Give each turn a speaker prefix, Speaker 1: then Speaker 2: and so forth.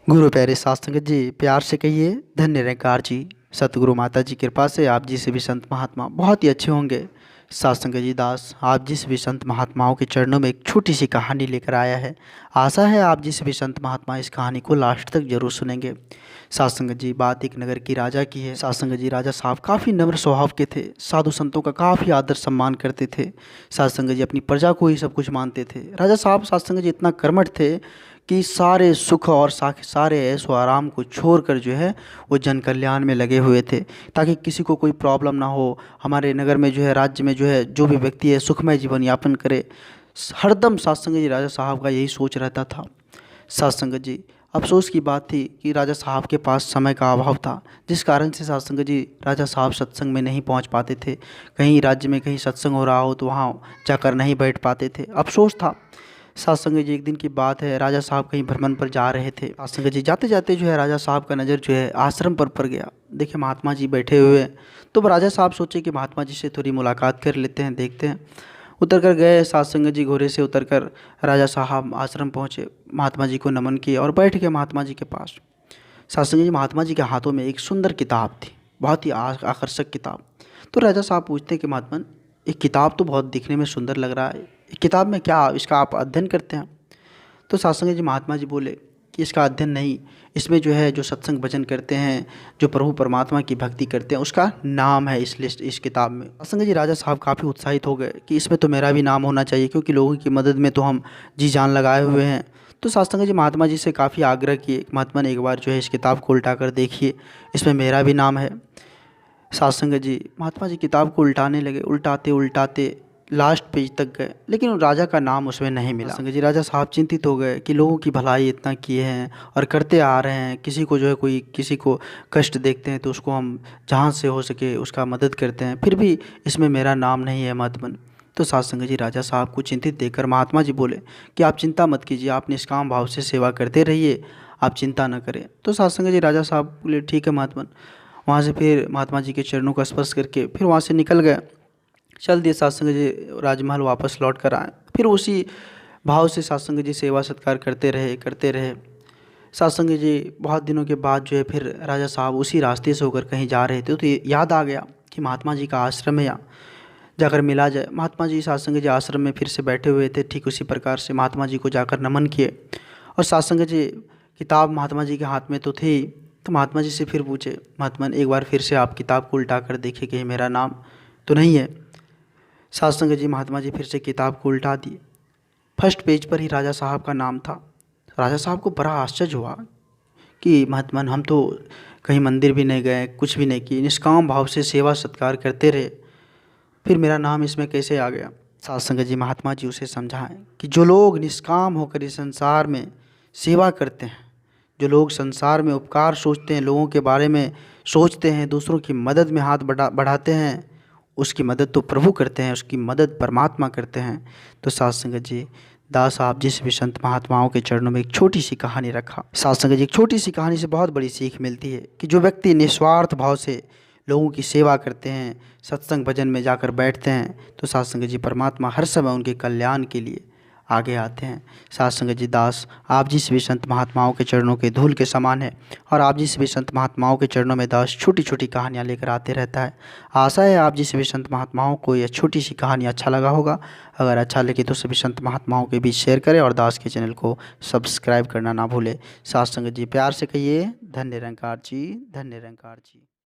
Speaker 1: गुरु प्यारे साध संगत जी, प्यार से कहिए धन्य निरंकार जी। सतगुरु माता जी कृपा से आप जी से भी संत महात्मा बहुत ही अच्छे होंगे। साध संगत जी दास आप जी से भी संत महात्माओं के चरणों में एक छोटी सी कहानी लेकर आया है। आशा है आप जी से भी संत महात्मा इस कहानी को लास्ट तक जरूर सुनेंगे। साध संगत जी बात एक नगर की राजा की है। साध संगत जी राजा साहब काफ़ी नम्र स्वभाव के थे, साधु संतों का काफ़ी आदर सम्मान करते थे। साध संगत जी अपनी प्रजा को ही सब कुछ मानते थे। राजा साहब साध संगत जी इतना कर्मठ थे कि सारे सुख और सारे ऐशो आराम को छोड़कर जो है वो जन कल्याण में लगे हुए थे, ताकि किसी को कोई प्रॉब्लम ना हो। हमारे नगर में जो है, राज्य में जो है, जो भी व्यक्ति है सुखमय जीवन यापन करे। हरदम साध संगत जी राजा साहब का यही सोच रहता था। साध संगत जी अफसोस की बात थी कि राजा साहब के पास समय का अभाव था, जिस कारण से साध संगत जी राजा साहब सत्संग में नहीं पहुंच पाते थे। कहीं राज्य में कहीं सत्संग हो रहा हो तो वहाँ जाकर नहीं बैठ पाते थे, अफसोस था। साध संगत जी एक दिन की बात है, राजा साहब कहीं भ्रमण पर जा रहे थे। साध संगत जी जाते जाते जो है राजा साहब का नज़र जो है आश्रम पर पड़ गया। देखिए महात्मा जी बैठे हुए हैं, तो राजा साहब सोचे कि महात्मा जी से थोड़ी मुलाकात कर लेते हैं, देखते हैं। उतर कर गए साध संगत जी, घोड़े से उतर कर राजा साहब आश्रम पहुँचे, महात्मा जी को नमन किया और बैठ गए महात्मा जी के पास। साध संगत जी महात्मा जी के हाथों में एक सुंदर किताब थी, बहुत ही आकर्षक किताब। तो राजा साहब पूछते हैं कि महात्मा, एक किताब तो बहुत दिखने में सुंदर लग रहा है, किताब में क्या इसका आप अध्ययन करते हैं? तो साध संगत जी महात्मा जी बोले कि इसका अध्ययन नहीं, इसमें जो है जो सत्संग भजन करते हैं, जो प्रभु परमात्मा की भक्ति करते हैं, उसका नाम है इस लिस्ट, इस किताब में। साध संगत जी राजा साहब काफ़ी उत्साहित हो गए कि इसमें तो मेरा भी नाम होना चाहिए, क्योंकि लोगों की मदद में तो हम जी जान लगाए हुए हैं। तो साध संगत जी महात्मा जी से काफ़ी आग्रह किए, महात्मा ने एक बार जो है इस किताब को उल्टा कर देखिए, इसमें मेरा भी नाम है। साध संगत जी महात्मा जी किताब को उल्टाने लगे, उल्टाते उल्टाते लास्ट पेज तक गए, लेकिन उन राजा का नाम उसमें नहीं मिला। संगत जी राजा साहब चिंतित हो गए कि लोगों की भलाई इतना किए हैं और करते आ रहे हैं, किसी को जो है कोई किसी को कष्ट देखते हैं तो उसको हम जहाँ से हो सके उसका मदद करते हैं, फिर भी इसमें मेरा नाम नहीं है महात्मा। तो साध संगत जी राजा साहब को चिंतित देखकर महात्मा जी बोले कि आप चिंता मत कीजिए, आप निष्काम भाव से सेवा करते रहिए, आप चिंता न करें। तो साध संगत जी राजा साहब बोले ठीक है महात्मा। वहाँ से फिर महात्मा जी के चरणों का स्पर्श करके फिर वहाँ से निकल गए, चल दिए। साध संगत जी राजमहल वापस लौट कर आए, फिर उसी भाव से साध संगत जी सेवा सत्कार करते रहे। साध संगत जी बहुत दिनों के बाद जो है फिर राजा साहब उसी रास्ते से होकर कहीं जा रहे थे, तो याद आ गया कि महात्मा जी का आश्रम है, यहाँ जाकर मिला जाए। महात्मा जी साध संगत जी आश्रम में फिर से बैठे हुए थे, ठीक उसी प्रकार से महात्मा जी को जाकर नमन किए। और साध संगत जी किताब महात्मा जी के हाथ में तो थी, तो महात्मा जी से फिर पूछे, महात्मा एक बार फिर से आप किताब को उल्टा कर देखिए कहीं मेरा नाम तो नहीं है। साध संगत जी महात्मा जी फिर से किताब को उल्टा दिए, फर्स्ट पेज पर ही राजा साहब का नाम था। राजा साहब को बड़ा आश्चर्य हुआ कि महात्मा हम तो कहीं मंदिर भी नहीं गए, कुछ भी नहीं किए, निष्काम भाव से सेवा सत्कार करते रहे, फिर मेरा नाम इसमें कैसे आ गया? साध संगत जी महात्मा जी उसे समझाएं कि जो लोग निष्काम होकर इस संसार में सेवा करते हैं, जो लोग संसार में उपकार सोचते हैं, लोगों के बारे में सोचते हैं, दूसरों की मदद में हाथ बढ़ाते हैं, उसकी मदद तो प्रभु करते हैं, उसकी मदद परमात्मा करते हैं। तो साध संगत जी दास साहब जिस भी संत महात्माओं के चरणों में एक छोटी सी कहानी रखा। साध संगत जी एक छोटी सी कहानी से बहुत बड़ी सीख मिलती है कि जो व्यक्ति निस्वार्थ भाव से लोगों की सेवा करते हैं, सत्संग भजन में जाकर बैठते हैं, तो साध संगत जी परमात्मा हर समय उनके कल्याण के लिए आगे आते हैं। साध संगत जी दास आप जिस भी संत महात्माओं के चरणों के धूल के समान है, और आप जिस भी संत महात्माओं के चरणों में दास छोटी छोटी कहानियाँ लेकर आते रहता है। आशा है आप जिस भी संत महात्माओं को यह छोटी सी कहानी अच्छा लगा होगा। अगर अच्छा लगे तो सभी संत महात्माओं के बीच शेयर करें और दास के चैनल को सब्सक्राइब करना ना भूलें। साध संगत जी प्यार से कहिए धन्य निरंकार जी, धन्य निरंकार जी।